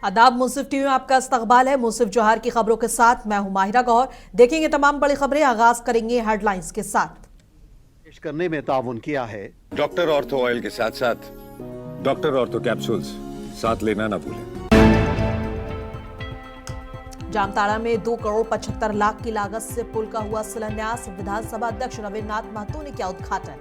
आदाब, मुंसिफ टीवी में आपका इस्तकबाल है। मुंसिफ जोहार की खबरों के साथ मैं हूं माहिरा गौहर। देखेंगे तमाम बड़ी खबरें। आगाज करेंगे हेडलाइंस के साथ। पेश करने में ताउन किया है डॉक्टर ऑर्थो ऑयल के साथ साथ डॉक्टर ऑर्थो कैप्सूल्स साथ लेना ना भूलें। जामताड़ा में 2 करोड़ 75 लाख की लागत से पुल का हुआ शिलान्यास। विधानसभा अध्यक्ष रविन्द्रनाथ महतो ने किया उद्घाटन।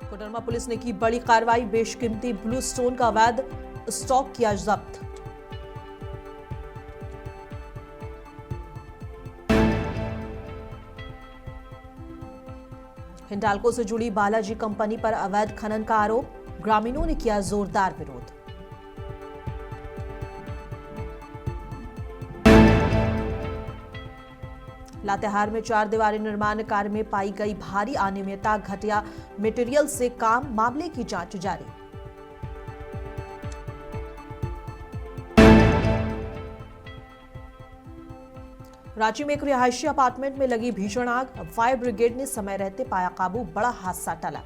कोडरमा पुलिस ने की बड़ी कार्रवाई। बेशकीमती ब्लू स्टोन का अवैध स्टॉक किया जब्त। हिंडाल्को से जुड़ी बालाजी कंपनी पर अवैध खनन का आरोप। ग्रामीणों ने किया जोरदार विरोध। लातेहार में 4 दीवारी निर्माण कार्य में पाई गई भारी अनियमितता। घटिया मटेरियल से काम, मामले की जांच जारी। रांची में एक रिहायशी अपार्टमेंट में लगी भीषण आग। फायर ब्रिगेड ने समय रहते पाया काबू। बड़ा हादसा टला।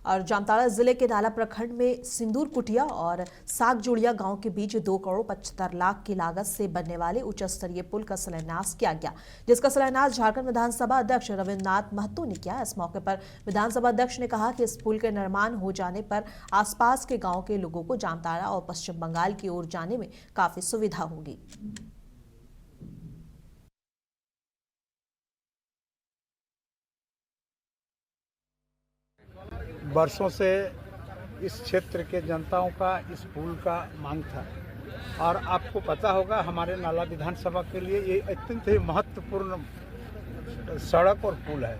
और जामताड़ा जिले के नाला प्रखंड में सिंदूर कुटिया और सागजुड़िया गांव के बीच 2 करोड़ 75 लाख की लागत से बनने वाले उच्च स्तरीय पुल का शिलान्यास किया गया, जिसका शिलान्यास झारखंड विधानसभा अध्यक्ष रविन्द्रनाथ महतो ने किया। इस मौके पर विधानसभा अध्यक्ष ने कहा कि इस पुल के निर्माण हो जाने पर आसपास के गाँव के लोगों को जामताड़ा और पश्चिम बंगाल की ओर जाने में काफी सुविधा होगी। वर्षों से इस क्षेत्र के जनताओं का इस पुल का मांग था और आपको पता होगा हमारे नाला विधानसभा के लिए ये अत्यंत ही महत्वपूर्ण सड़क और पुल है।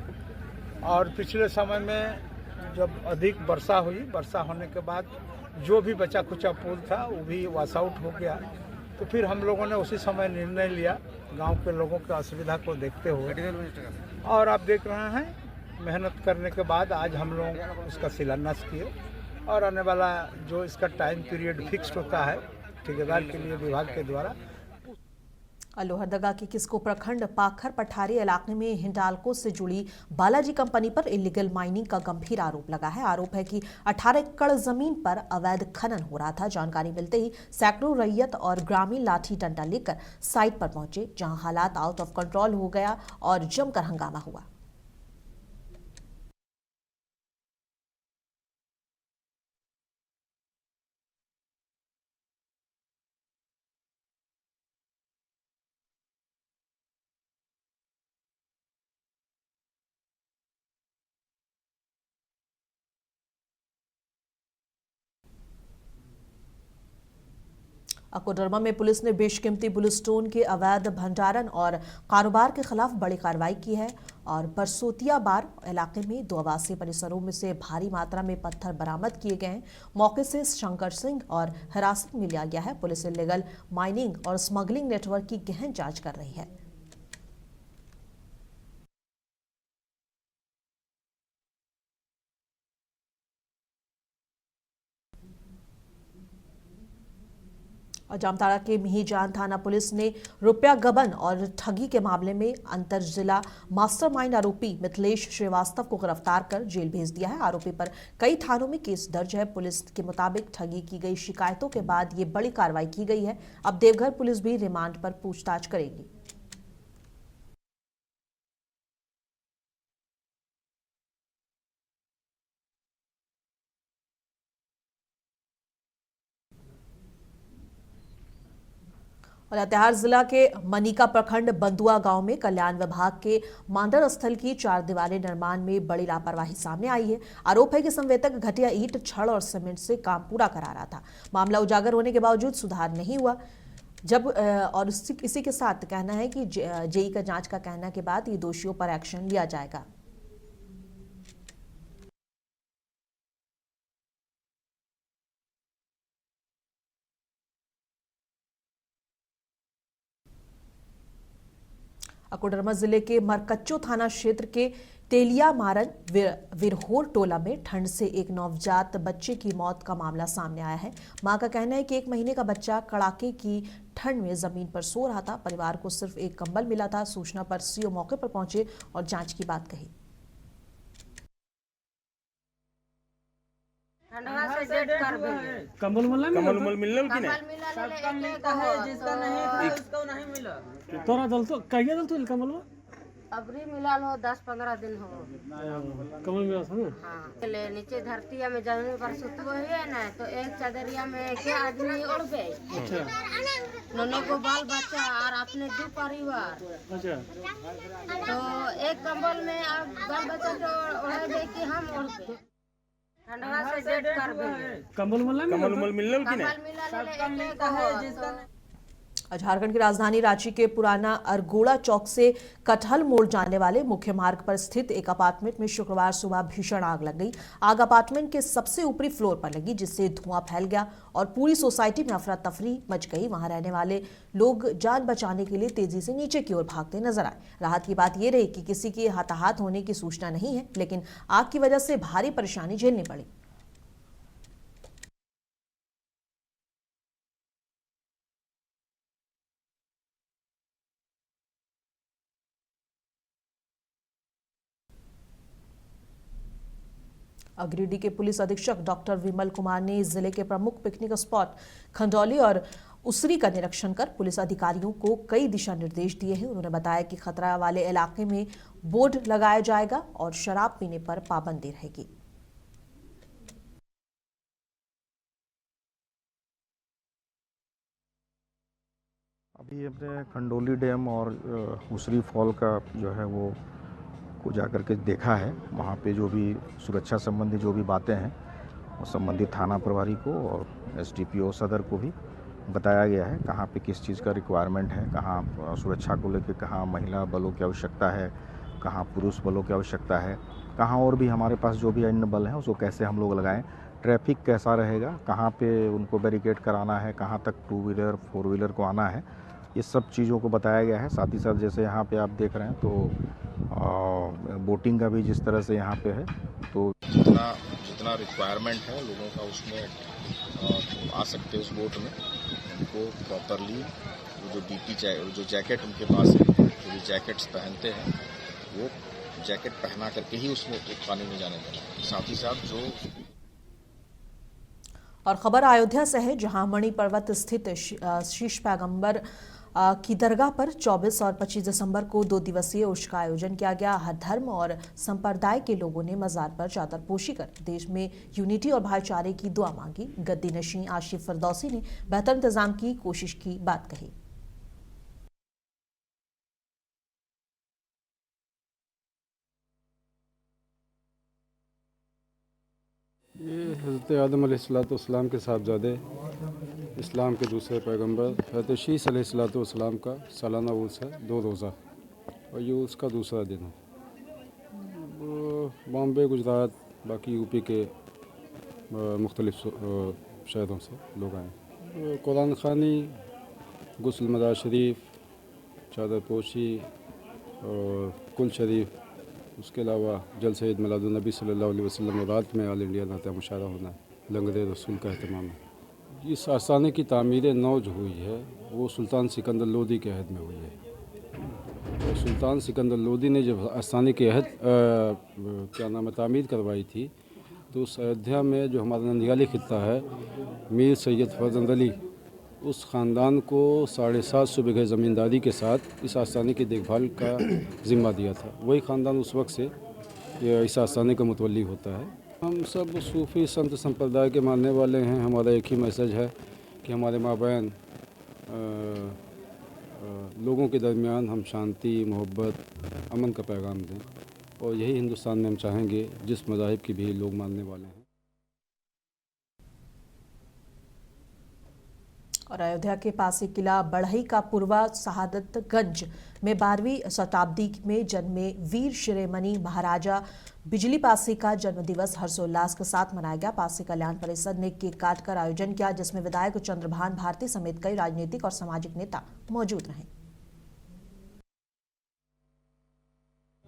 और पिछले समय में जब अधिक वर्षा हुई, वर्षा होने के बाद जो भी बचा खुचा पुल था वो भी वॉश आउट हो गया। तो फिर हम लोगों ने उसी समय निर्णय लिया गांव के लोगों की असुविधा को देखते हुए, और आप देख रहे हैं मेहनत करने के बाद आज हम लोग उसका शिलान्यास किए। और आने वाला जो इसका टाइम पीरियड फिक्स्ड होता है ठेकेदार के लिए विभाग के द्वारा। लोहरदगा के किस्को प्रखंड पाखर पठारी इलाके में हिंडाल्को से जुड़ी बालाजी कंपनी पर इलीगल माइनिंग का गंभीर आरोप लगा है। आरोप है कि 18 एकड़ जमीन पर अवैध खनन हो रहा था। जानकारी मिलते ही सैकड़ों रैयत और ग्रामीण लाठी डंडा लेकर साइट पर पहुंचे, जहां हालात आउट ऑफ कंट्रोल हो गया और जमकर हंगामा हुआ। कोडरमा में पुलिस ने बेशकीमती ब्लू स्टोन के अवैध भंडारण और कारोबार के खिलाफ बड़ी कार्रवाई की है। और बरसोतिया बार इलाके में 2 आवासीय परिसरों में से भारी मात्रा में पत्थर बरामद किए गए हैं। मौके से शंकर सिंह और हिरासत में लिया गया है। पुलिस इलीगल माइनिंग और स्मगलिंग नेटवर्क की गहन जांच कर रही है। और जामताड़ा के मिहीजान थाना पुलिस ने रुपया गबन और ठगी के मामले में अंतर जिला मास्टरमाइंड आरोपी मिथिलेश श्रीवास्तव को गिरफ्तार कर जेल भेज दिया है। आरोपी पर कई थानों में केस दर्ज है। पुलिस के मुताबिक ठगी की गई शिकायतों के बाद ये बड़ी कार्रवाई की गई है। अब देवघर पुलिस भी रिमांड पर पूछताछ करेगी। और लातेहार जिला के मनिका प्रखंड बंदुआ गांव में कल्याण विभाग के मांडर स्थल की 4 दीवारी निर्माण में बड़ी लापरवाही सामने आई है। आरोप है कि संवेदक घटिया ईंट, छड़ और सीमेंट से काम पूरा करा रहा था। मामला उजागर होने के बावजूद सुधार नहीं हुआ। जब और इसी के साथ कहना है कि जेई का जांच का कहना के बाद ये दोषियों पर एक्शन लिया जाएगा। कोडरमा जिले के मरकच्चो थाना क्षेत्र के तेलिया मारन विरहोर टोला में ठंड से एक नवजात बच्चे की मौत का मामला सामने आया है। मां का कहना है कि 1 महीने का बच्चा कड़ाके की ठंड में जमीन पर सो रहा था। परिवार को सिर्फ एक कंबल मिला था। सूचना पर सीओ मौके पर पहुंचे और जांच की बात कही। कंबल मिलल कि नहीं तोरा दल तो कहिया दल तो कंबल अबरी मिलाल हो 10-15 दिन हो कंबल मिला था ना। हाँ ले नीचे धरतिया में जमीन पर सुतबो है ना तो एक चादरिया में के आदमी उड़ गए। अच्छा दोनों को बाल बच्चा और अपने 2 परिवार। अच्छा तो एक कंबल में अब बाल बच्चा तो उड़ गए कि हम उड़ गए। ठंडा से डेट कर गए। कंबल मिलल कि नहीं नहीं। झारखंड की राजधानी रांची के पुराना अरगोड़ा चौक से कटहल मोड़ जाने वाले मुख्य मार्ग पर स्थित एक अपार्टमेंट में शुक्रवार सुबह भीषण आग लग गई। आग अपार्टमेंट के सबसे ऊपरी फ्लोर पर लगी, जिससे धुआं फैल गया और पूरी सोसाइटी में अफरा तफरी मच गई। वहां रहने वाले लोग जान बचाने के लिए तेजी से नीचे की ओर भागते नजर आए। राहत की बात यह रही कि किसी की हताहत होने की सूचना नहीं है, लेकिन आग की वजह से भारी परेशानी झेलनी पड़ी। गिरिडीह के पुलिस अधीक्षक डॉक्टर विमल कुमार ने जिले के प्रमुख पिकनिक स्पॉट खंडौली और उसरी का निरीक्षण कर पुलिस अधिकारियों को कई दिशा निर्देश दिए हैं। उन्होंने बताया कि खतरा वाले इलाके में बोर्ड लगाया जाएगा और शराब पीने पर पाबंदी रहेगी। अभी अपने खंडोली डैम और उसरी फॉल का जो है वो को जाकर के देखा है। वहाँ पे जो भी सुरक्षा संबंधी जो भी बातें हैं वो संबंधित थाना प्रभारी को और एसडीपीओ सदर को भी बताया गया है। कहाँ पे किस चीज़ का रिक्वायरमेंट है, कहाँ सुरक्षा को लेकर कहाँ महिला बलों की आवश्यकता है, कहाँ पुरुष बलों की आवश्यकता है, कहाँ और भी हमारे पास जो भी अन्य बल हैं उसको कैसे हम लोग लगाएं, ट्रैफिक कैसा रहेगा, कहाँ पे उनको बैरिकेड कराना है, कहाँ तक 2 व्हीलर 4 व्हीलर को आना है, ये सब चीज़ों को बताया गया है। साथ ही साथ जैसे यहाँ पे आप देख रहे हैं तो बोटिंग का भी जिस तरह से यहाँ पे है, तो जितना रिक्वायरमेंट है लोगों का उसमें आ सकते हैं उस बोट में। उनको प्रॉपरली जो डीपी जो जैकेट उनके पास है, जो भी जैकेट्स पहनते हैं वो जैकेट पहना करके ही उसमें पानी में जाने देना। साथ ही साथ जो और खबर अयोध्या से है, जहां मणि पर्वत स्थित शीश पैगंबर की दरगाह पर 24 और 25 दिसंबर को 2 दिवसीय उर्स का आयोजन किया गया। हर धर्म और संप्रदाय के लोगों ने मजार पर चादर पोशी कर देश में यूनिटी और भाईचारे की दुआ मांगी। गद्दी नशीं आशिफ फिरदौसी ने बेहतर इंतजाम की कोशिश की बात कही। ये हज़रत आदम अलैहिस्सलाम के साहबजादे इस्लाम के दूसरे पैगंबर हज़रत शीस अलैहिस्सलाम का सालाना उर्स है, 2 रोज़ा, और ये उसका दूसरा दिन है। बॉम्बे, गुजरात, बाकी यूपी के मुख्तलिफ शहरों से लोग आए। कुरान ख़ानी, गुस्ल मज़ार शरीफ, चादर पोशी और कुल शरीफ, उसके अलावा जलसे ईद मिलादुन्नबी सल्लल्लाहु अलैहि वसल्लम और रात में आल इंडिया नाता मुशारा होना, लंगर रसूल का अहतमाम है। इस आस्थाने की तामीर नौ जो हुई है वो सुल्तान सिकंदर लोदी के अहद में हुई है। तो सुल्तान सिकंदर लोदी ने जब आस्थाने के अहद तामीर करवाई थी, तो उस अयोध्या में जो हमारा नंदियाली खित्ता है, मीर सैयद फर्जंद अली, उस ख़ानदान को 750 बीघे ज़मींदारी के साथ इस आस्थाने की देखभाल का ज़िम्मा दिया था। वही ख़ानदान उस वक्त से इस आस्थाने का मुतवल्ली होता है। हम सब सूफ़ी संत संप्रदाय के मानने वाले हैं। हमारा एक ही मैसेज है कि हमारे माबैन लोगों के दरमियान हम शांति, मोहब्बत, अमन का पैगाम दें, और यही हिंदुस्तान में हम चाहेंगे जिस मज़ाहिब की भी लोग मानने वाले हैं। और अयोध्या के पासी किला बढ़ई का पूर्वा शहादतगंज में 12वीं शताब्दी में जन्मे वीर शिरोमणि महाराजा बिजली पासी का जन्म दिवस हर्षोल्लास के साथ मनाया गया। पासी कल्याण परिषद ने केक काटकर आयोजन किया, जिसमें विधायक चंद्रभान भारती समेत कई राजनीतिक और सामाजिक नेता मौजूद रहे।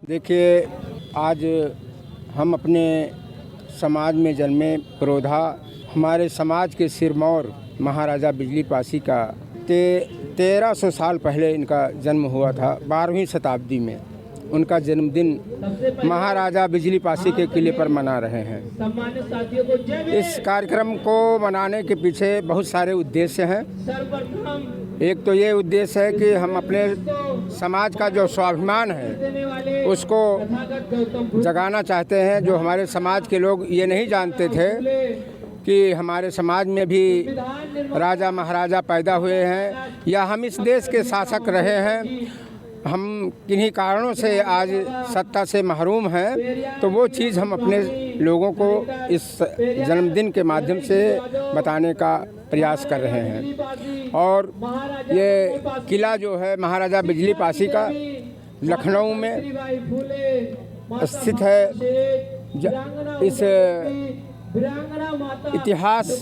देखिए, आज हम अपने समाज में जन्मे पुरोधा, हमारे समाज के सिरमौर महाराजा बिजली पासी का 1300 साल पहले इनका जन्म हुआ था। 12वीं शताब्दी में उनका जन्मदिन महाराजा बिजली पासी के किले पर मना रहे हैं। इस कार्यक्रम को मनाने के पीछे बहुत सारे उद्देश्य हैं। एक तो ये उद्देश्य है कि हम अपने समाज का जो स्वाभिमान है उसको जगाना चाहते हैं। जो हमारे समाज के लोग ये नहीं जानते थे कि हमारे समाज में भी राजा महाराजा पैदा हुए हैं या हम इस देश के शासक रहे हैं, हम किन्हीं कारणों से आज सत्ता से महरूम हैं, तो वो चीज़ हम अपने लोगों को इस जन्मदिन के माध्यम से बताने का प्रयास कर रहे हैं। और ये किला जो है महाराजा बिजली पासी का लखनऊ में स्थित है। इस इतिहास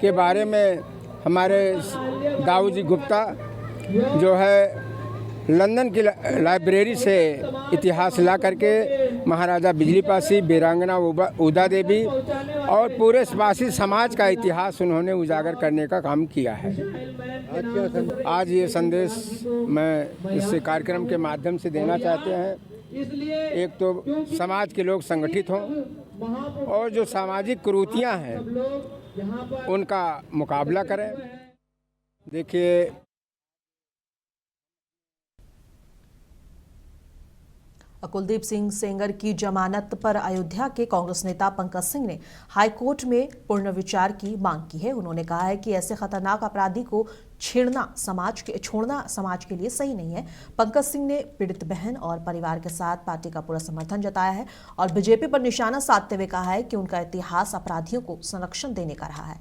के बारे में हमारे दाऊ जी गुप्ता जो है लंदन की लाइब्रेरी से इतिहास ला करके महाराजा बिजली पासी, वीरांगना उदा देवी और पूरे पासी समाज का इतिहास उन्होंने उजागर करने का काम किया है। आज ये संदेश मैं इस कार्यक्रम के माध्यम से देना चाहते हैं। एक तो समाज के लोग संगठित हों और जो सामाजिक कुरीतियां हैं उनका मुकाबला करें। देखिए, कुलदीप सिंह सेंगर की जमानत पर अयोध्या के कांग्रेस नेता पंकज सिंह ने हाईकोर्ट में पुनर्विचार की मांग की है। उन्होंने कहा है कि ऐसे खतरनाक अपराधी को छोड़ना समाज के लिए सही नहीं है। पंकज सिंह ने पीड़ित बहन और परिवार के साथ पार्टी का पूरा समर्थन जताया है और बीजेपी पर निशाना साधते हुए कहा है कि उनका इतिहास अपराधियों को संरक्षण देने का रहा है।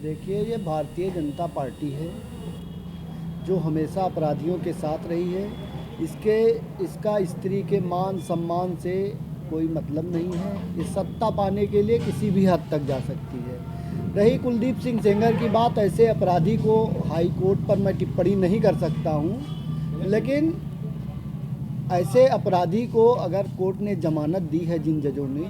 देखिए, ये भारतीय जनता पार्टी है जो हमेशा अपराधियों के साथ रही है। इसका स्त्री के मान सम्मान से कोई मतलब नहीं है। ये सत्ता पाने के लिए किसी भी हद तक जा सकती है। रही कुलदीप सिंह सेंगर की बात, ऐसे अपराधी को हाई कोर्ट पर मैं टिप्पणी नहीं कर सकता हूँ, लेकिन ऐसे अपराधी को अगर कोर्ट ने जमानत दी है, जिन जजों ने,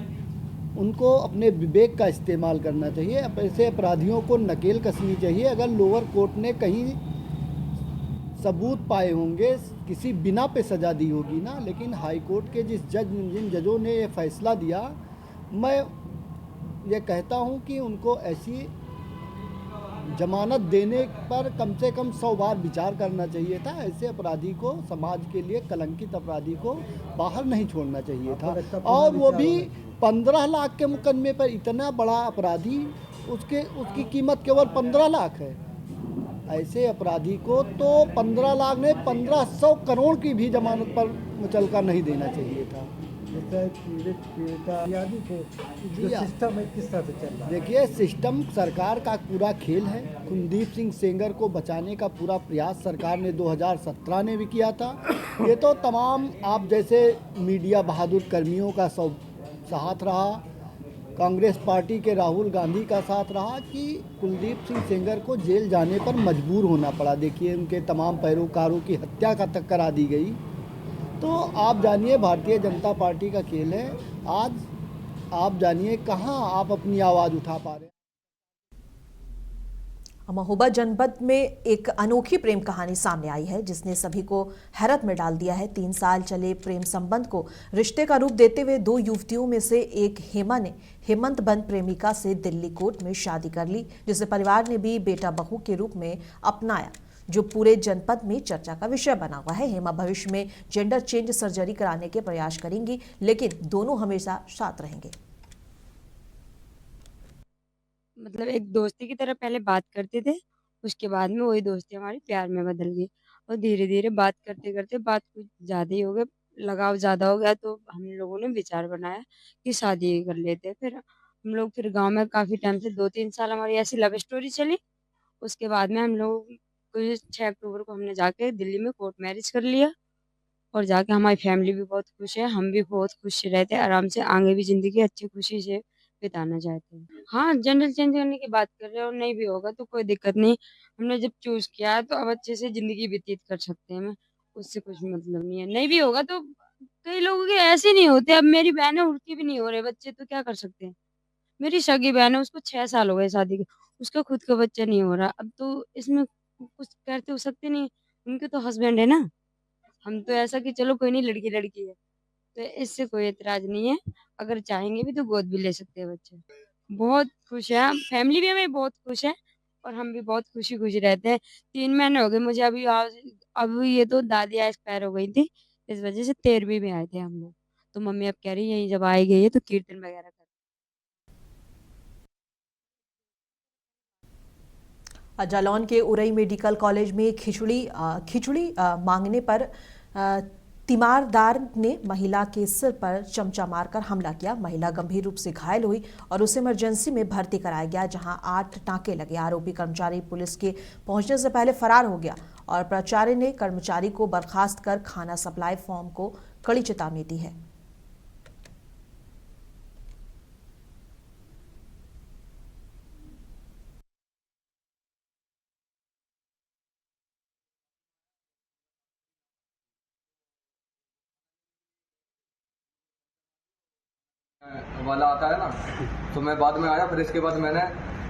उनको अपने विवेक का इस्तेमाल करना चाहिए। ऐसे अपराधियों को नकेल कसनी चाहिए। अगर लोअर कोर्ट ने कहीं सबूत पाए होंगे, किसी बिना पे सज़ा दी होगी ना, लेकिन हाई कोर्ट के जिन जजों ने ये फैसला दिया, मैं ये कहता हूँ कि उनको ऐसी जमानत देने पर कम से कम 100 बार विचार करना चाहिए था। ऐसे अपराधी को, समाज के लिए कलंकित अपराधी को बाहर नहीं छोड़ना चाहिए था। और वो भी 15 लाख के मुकदमे पर इतना बड़ा अपराधी, उसकी कीमत केवल 15 लाख है। ऐसे अपराधी को तो 15 लाख ने 1500 करोड़ की भी जमानत पर मुचलका नहीं देना चाहिए था। सिस्टम है किस तरह से चल रहा है? देखिए, सिस्टम सरकार का पूरा खेल है। कुलदीप सिंह सेंगर को बचाने का पूरा प्रयास सरकार ने 2017 में भी किया था। ये तो तमाम आप जैसे मीडिया बहादुर कर्मियों का साथ रहा, कांग्रेस पार्टी के राहुल गांधी का साथ रहा कि कुलदीप सिंह सेंगर को जेल जाने पर मजबूर होना पड़ा। देखिए, उनके तमाम पैरोकारों की हत्या का तक करा दी गई। तो आप जानिए, भारतीय जनता पार्टी का खेल है। आज आप जानिए कहाँ आप अपनी आवाज़ उठा पा रहे हैं। महोबा जनपद में एक अनोखी प्रेम कहानी सामने आई है जिसने सभी को हैरत में डाल दिया है। 3 साल चले प्रेम संबंध को रिश्ते का रूप देते हुए 2 युवतियों में से एक हेमा ने हेमंत बंद प्रेमिका से दिल्ली कोर्ट में शादी कर ली, जिसे परिवार ने भी बेटा बहू के रूप में अपनाया, जो पूरे जनपद में चर्चा का विषय बना हुआ है। हेमा भविष्य में जेंडर चेंज सर्जरी कराने के प्रयास करेंगी, लेकिन दोनों हमेशा साथ रहेंगे। मतलब एक दोस्ती की तरह पहले बात करते थे, उसके बाद में वही दोस्ती हमारी प्यार में बदल गई और धीरे धीरे बात करते करते बात कुछ ज़्यादा ही हो गया, लगाव ज़्यादा हो गया, तो हम लोगों ने विचार बनाया कि शादी कर लेते हैं। फिर हम लोग गांव में काफ़ी टाइम से 2-3 साल हमारी ऐसी लव स्टोरी चली। उसके बाद में हम लोग को 6 अक्टूबर को हमने जाके दिल्ली में कोर्ट मैरिज कर लिया और जाके हमारी फैमिली भी बहुत खुश है, हम भी बहुत खुश रहते हैं, आराम से आगे भी ज़िंदगी अच्छी खुशी से बिताना चाहते हैं। हाँ, जेंडर चेंज करने की बात कर रहे हैं और नहीं भी होगा तो कोई दिक्कत नहीं। हमने जब चूज़ किया है तो अब अच्छे से ज़िंदगी व्यतीत कर सकते हैं, उससे कुछ मतलब नहीं है। नहीं भी होगा तो कई लोगों के ऐसे नहीं होते। अब मेरी बहन है, उसके भी नहीं हो रहे बच्चे, तो क्या कर सकते हैं। मेरी सगी बहन है, उसको 6 साल हो गए शादी के, उसका खुद का बच्चा नहीं हो रहा। अब तो इसमें कुछ करते हो सकते नहीं, उनके तो हस्बैंड है ना। हम तो ऐसा कि चलो कोई नहीं, लड़की लड़की है, तो इससे कोई एतराज नहीं है। अगर चाहेंगे भी तो गोद भी ले सकते हैं बच्चे। बहुत खुश है, फैमिली भी हमें बहुत खुश है, और हम भी बहुत खुशी खुशी रहते हैं। 3 महीने हो गए मुझे अभी आज। अब ये तो दादी एक्सपायर हो गई थी, इस वजह से 13वीं में आए थे हम लोग। तो मम्मी अब कह रही है यहीं जब आई गई है तो कीर्तन वगैरह कर। जालौन के उरई मेडिकल कॉलेज में खिचड़ी मांगने पर तीमारदार ने महिला के सिर पर चमचा मारकर हमला किया। महिला गंभीर रूप से घायल हुई और उसे इमरजेंसी में भर्ती कराया गया, जहां 8 टांके लगे। आरोपी कर्मचारी पुलिस के पहुंचने से पहले फरार हो गया और प्राचार्य ने कर्मचारी को बर्खास्त कर खाना सप्लाई फॉर्म को कड़ी चेतावनी दी है। वाला आता है ना, तो मैं बाद में आया। फिर इसके बाद मैंने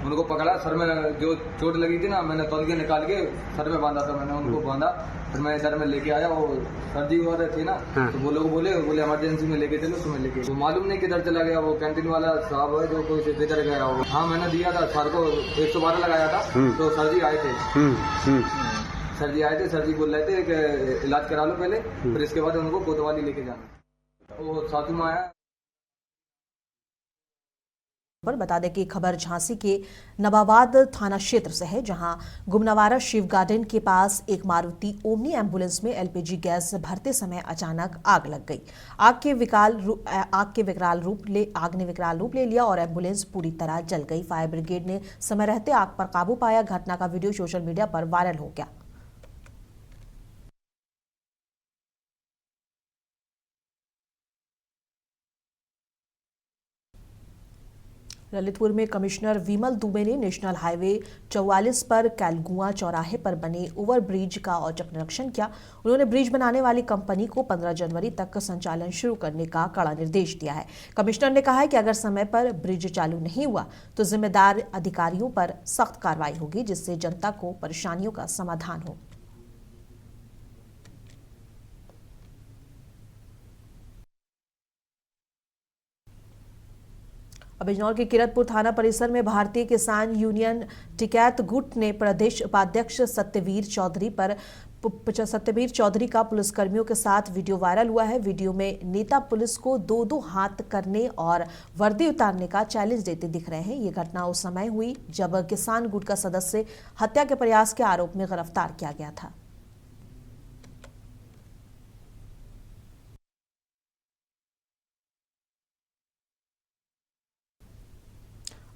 उनको पकड़ा, सर में जो चोट लगी थी ना, मैंने तौलिया निकाल के सर में बांधा था। मैंने उनको बांधा, फिर मैं इधर में लेके आया। वो सर्दी वाले थे ना, तो वो लोग बोले इमरजेंसी में लेके चलो, तो मैं लेके वो मालूम नहीं किधर चला गया। वो कैंटीन वाला साहब है जो कोई किधर गया हो। हाँ, मैंने दिया था सर को, 112 लगाया था। तो सर जी आए थे, सर जी बोल रहे थे कि इलाज करा लो पहले, फिर इसके बाद उनको कोतवाली लेके जाना। वो सासू माँ आया। पर बता दें कि खबर झांसी के नवाबाद थाना क्षेत्र से है, जहां गुमनावारा शिव गार्डन के पास एक मारुति ओमनी एम्बुलेंस में एलपीजी गैस भरते समय अचानक आग लग गई। आग ने विकराल रूप ले लिया और एम्बुलेंस पूरी तरह जल गई। फायर ब्रिगेड ने समय रहते आग पर काबू पाया। घटना का वीडियो सोशल मीडिया पर वायरल हो गया। ललितपुर में कमिश्नर विमल दुबे ने नेशनल हाईवे 44 पर कैलगुआ चौराहे पर बने ओवरब्रिज का औचक निरीक्षण किया। उन्होंने ब्रिज बनाने वाली कंपनी को 15 जनवरी तक संचालन शुरू करने का कड़ा निर्देश दिया है। कमिश्नर ने कहा है कि अगर समय पर ब्रिज चालू नहीं हुआ तो जिम्मेदार अधिकारियों पर सख्त कार्रवाई होगी, जिससे जनता को परेशानियों का समाधान हो। बिजनौर के किरतपुर थाना परिसर में भारतीय किसान यूनियन टिकैत गुट ने प्रदेश उपाध्यक्ष सत्यवीर चौधरी का पुलिसकर्मियों के साथ वीडियो वायरल हुआ है। वीडियो में नेता पुलिस को 2-2 हाथ करने और वर्दी उतारने का चैलेंज देते दिख रहे हैं। ये घटना उस समय हुई जब किसान गुट का सदस्य हत्या के प्रयास के आरोप में गिरफ्तार किया गया था।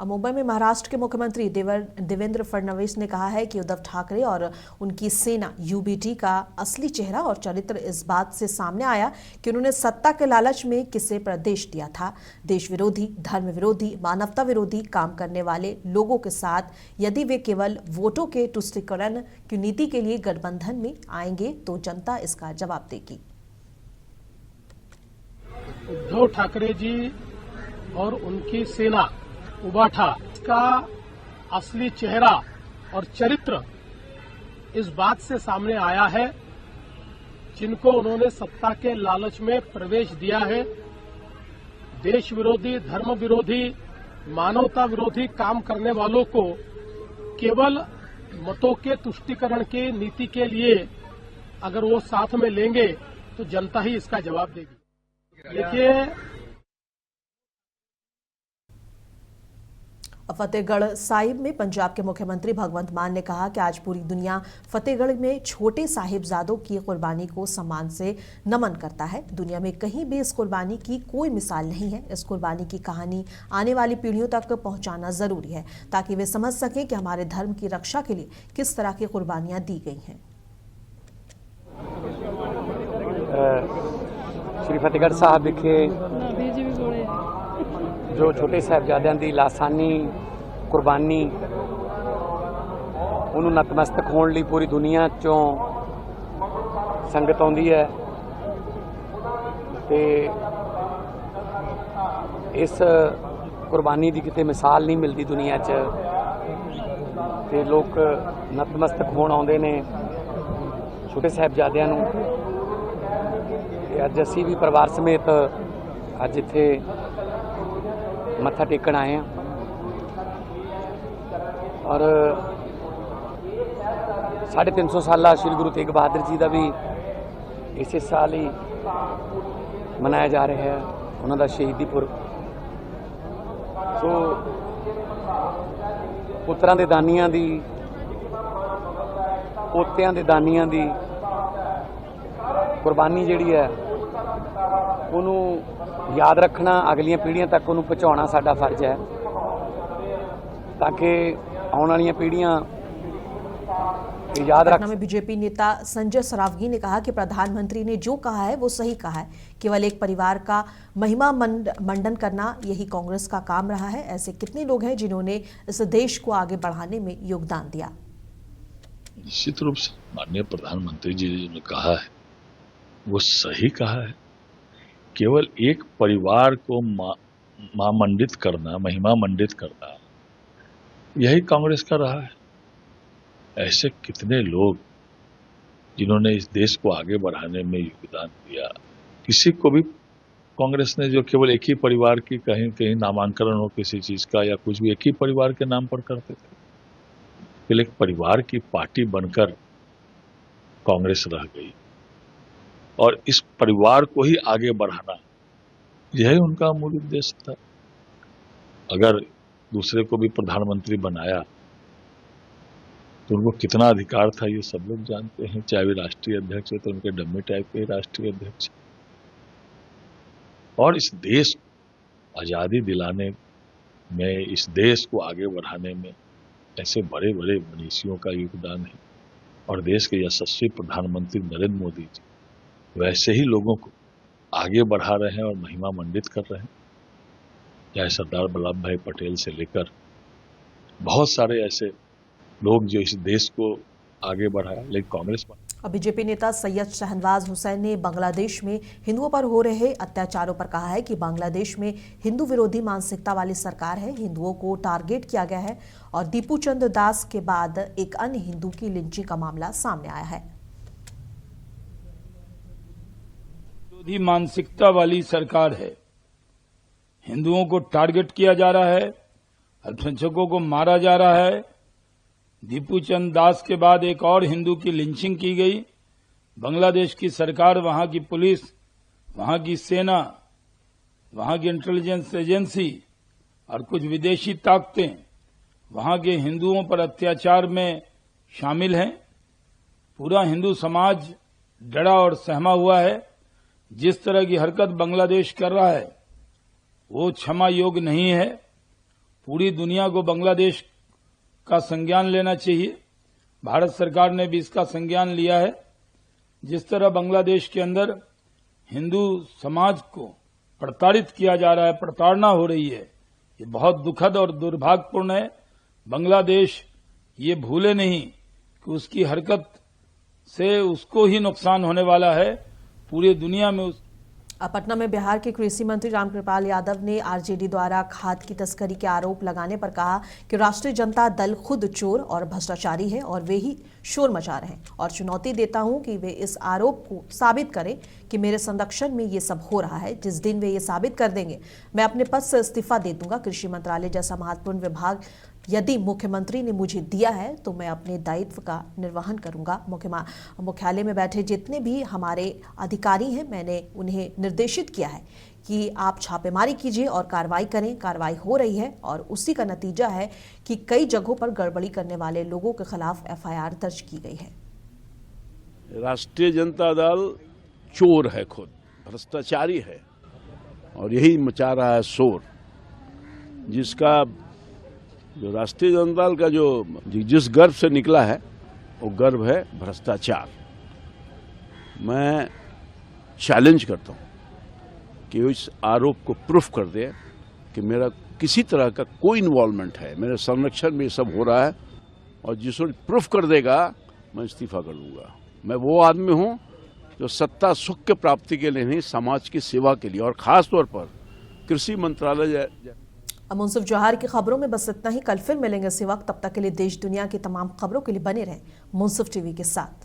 मुंबई में महाराष्ट्र के मुख्यमंत्री देवेंद्र फडणवीस ने कहा है कि उद्धव ठाकरे और उनकी सेना यूबीटी का असली चेहरा और चरित्र इस बात से सामने आया कि उन्होंने सत्ता के लालच में किसे प्रदेश दिया था। देश विरोधी, धर्म विरोधी, मानवता विरोधी काम करने वाले लोगों के साथ यदि वे केवल वोटों के तुष्टीकरण की नीति के लिए गठबंधन में आएंगे तो जनता इसका जवाब देगी। उद्धव ठाकरे जी और उनकी सेना उबाठा का असली चेहरा और चरित्र इस बात से सामने आया है, जिनको उन्होंने सत्ता के लालच में प्रवेश दिया है। देश विरोधी, धर्म विरोधी, मानवता विरोधी काम करने वालों को केवल मतों के तुष्टीकरण की नीति के लिए अगर वो साथ में लेंगे तो जनता ही इसका जवाब देगी। देखिए, फतेहगढ़ साहिब में पंजाब के मुख्यमंत्री भगवंत मान ने कहा कि आज पूरी दुनिया फतेहगढ़ में छोटे साहिबजादों की कुर्बानी को सम्मान से नमन करता है। दुनिया में कहीं भी इस कुर्बानी की कोई मिसाल नहीं है। इस कुर्बानी की कहानी आने वाली पीढ़ियों तक पहुंचाना जरूरी है ताकि वे समझ सकें कि हमारे धर्म की रक्षा के लिए किस तरह की कुर्बानियां दी गई हैं। श्री फतेहगढ़ साहब विखे जो छोटे साहिबजादिਆਂ ਦੀ ਲਾਸਾਨੀ ਕੁਰਬਾਨੀ ਉਹਨੂੰ ਨਤਮਸਤਕ ਹੋਣ ਲਈ ਪੂਰੀ ਦੁਨੀਆ ਚੋਂ ਸੰਗਤ ਆਉਂਦੀ ਹੈ। ਤੇ ਇਸ ਕੁਰਬਾਨੀ ਦੀ ਕਿਤੇ ਮਿਸਾਲ ਨਹੀਂ ਮਿਲਦੀ ਦੁਨੀਆ 'ਚ ਤੇ ਲੋਕ ਨਤਮਸਤਕ ਹੋਣ ਆਉਂਦੇ ਨੇ ਛੋਟੇ ਸਾਹਿਬਜ਼ਾਦਿਆਂ ਨੂੰ ਤੇ ਅੱਜ ਅਸੀਂ ਵੀ ਪਰਿਵਾਰ ਸਮੇਤ ਅੱਜ ਇੱਥੇ ਮੱਥਾ ਟੇਕਣ ਆਏ ਹਾਂ ਔਰ 350 ਸਾਲਾ ਸ਼੍ਰੀ ਗੁਰੂ ਤੇਗ ਬਹਾਦਰ ਜੀ ਦਾ ਵੀ ਇਸੇ ਸਾਲ ਹੀ ਮਨਾਇਆ ਜਾ ਰਿਹਾ ਹੈ ਉਹਨਾਂ ਦਾ ਸ਼ਹੀਦੀ ਪੁਰਬ। ਸੋ ਪੁੱਤਰਾਂ ਦੇ ਦਾਨੀਆਂ ਦੀ ਪੋਤਿਆਂ ਦੇ ਦਾਨੀਆਂ ਦੀ ਕੁਰਬਾਨੀ ਜਿਹੜੀ ਹੈ ਉਹਨੂੰ याद रखना अगलियां पीढ़ियां तक उन्होंने पहुँचाना साडा फर्ज है ताकि आने वाली पीढ़ियां याद रख। पटना में बीजेपी नेता संजय सरावगी ने कहा कि प्रधानमंत्री ने जो कहा है वो सही कहा है, केवल एक परिवार का महिमा मंडन करना यही कांग्रेस का काम रहा है। ऐसे कितने लोग हैं जिन्होंने इस देश को आगे बढ़ाने में योगदान दिया। निश्चित रूप से माननीय प्रधानमंत्री जी ने कहा है वो सही कहा है, केवल एक परिवार को मां मंडित करना, महिमा मंडित करना, यही कांग्रेस का रहा है। ऐसे कितने लोग जिन्होंने इस देश को आगे बढ़ाने में योगदान दिया। किसी को भी कांग्रेस ने जो केवल एक ही परिवार की कहीं कहीं नामांकन हो किसी चीज का या कुछ भी एक ही परिवार के नाम पर करते थे, केवल एक परिवार की पार्टी बनकर कांग्रेस रह गई और इस परिवार को ही आगे बढ़ाना यही उनका मूल उद्देश्य था। अगर दूसरे को भी प्रधानमंत्री बनाया तो उनको कितना अधिकार था ये सब लोग जानते हैं। चाहे वे राष्ट्रीय अध्यक्ष है तो उनके डम्मी टाइप के राष्ट्रीय अध्यक्ष, और इस देश को आजादी दिलाने में, इस देश को आगे बढ़ाने में ऐसे बड़े बड़े मनीषियों का योगदान है। और देश के यशस्वी प्रधानमंत्री नरेंद्र मोदी जी वैसे ही लोगों को आगे बढ़ा रहे हैं और महिमा मंडित कर रहे हैं। चाहे सरदार वल्लभ भाई पटेल से लेकर बहुत सारे ऐसे लोग जो इस देश को आगे बढ़ाया, लेकिन कांग्रेस अब बीजेपी नेता सैयद शहनवाज हुसैन ने बांग्लादेश में हिंदुओं पर हो रहे अत्याचारों पर कहा है कि बांग्लादेश में हिंदू विरोधी मानसिकता वाली सरकार है, हिंदुओं को टारगेट किया गया है और दीपू चंद दास के बाद एक अन्य हिंदू की लिंचिंग का मामला सामने आया है। विरोधी मानसिकता वाली सरकार है, हिंदुओं को टारगेट किया जा रहा है, अल्पसंख्यकों को मारा जा रहा है। दीपू चंद दास के बाद एक और हिंदू की लिंचिंग की गई। बांग्लादेश की सरकार, वहां की पुलिस, वहां की सेना, वहां की इंटेलिजेंस एजेंसी और कुछ विदेशी ताकतें वहां के हिंदुओं पर अत्याचार में शामिल हैं। पूरा हिंदू समाज डरा और सहमा हुआ है। जिस तरह की हरकत बांग्लादेश कर रहा है वो क्षमा योग्य नहीं है। पूरी दुनिया को बांग्लादेश का संज्ञान लेना चाहिए। भारत सरकार ने भी इसका संज्ञान लिया है। जिस तरह बांग्लादेश के अंदर हिंदू समाज को प्रताड़ित किया जा रहा है, प्रताड़ना हो रही है, ये बहुत दुखद और दुर्भाग्यपूर्ण है। बांग्लादेश ये भूले नहीं कि उसकी हरकत से उसको ही नुकसान होने वाला है। पूरी दुनिया में पटना में बिहार के कृषि मंत्री रामकृपाल यादव ने आरजेडी द्वारा खाद की तस्करी के आरोप लगाने पर कहा कि राष्ट्रीय जनता दल खुद चोर और भ्रष्टाचारी है और वे ही शोर मचा रहे हैं और चुनौती देता हूं कि वे इस आरोप को साबित करें कि मेरे संरक्षण में ये सब हो रहा है। जिस दिन वे ये साबित कर देंगे मैं अपने पद से इस्तीफा दे दूंगा। कृषि मंत्रालय जैसा महत्वपूर्ण विभाग यदि मुख्यमंत्री ने मुझे दिया है तो मैं अपने दायित्व का निर्वहन करूंगा। मुख्यालय में बैठे जितने भी हमारे अधिकारी हैं मैंने उन्हें निर्देशित किया है कि आप छापेमारी कीजिए और कार्रवाई करें। कार्रवाई हो रही है और उसी का नतीजा है कि कई जगहों पर गड़बड़ी करने वाले लोगों के खिलाफ एफआईआर दर्ज की गई है। राष्ट्रीय जनता दल चोर है, खुद भ्रष्टाचारी है और यही मचा रहा है शोर। जिसका जो राष्ट्रीय जनता दल का जो जिस गर्व से निकला है वो गर्व है भ्रष्टाचार। मैं चैलेंज करता हूं कि इस आरोप को प्रूफ कर दे कि मेरा किसी तरह का कोई इन्वॉल्वमेंट है, मेरे संरक्षण में ये सब हो रहा है, और जिसको प्रूफ कर देगा मैं इस्तीफा कर दूंगा। मैं वो आदमी हूं जो सत्ता सुख के प्राप्ति के लिए नहीं, समाज की सेवा के लिए, और खास तौर पर कृषि मंत्रालय। मुंसिफ जौहर की खबरों में बस इतना ही। कल फिर मिलेंगे इसी वक्त। तब तक के लिए देश दुनिया की तमाम खबरों के लिए बने रहें मुंसिफ टीवी के साथ।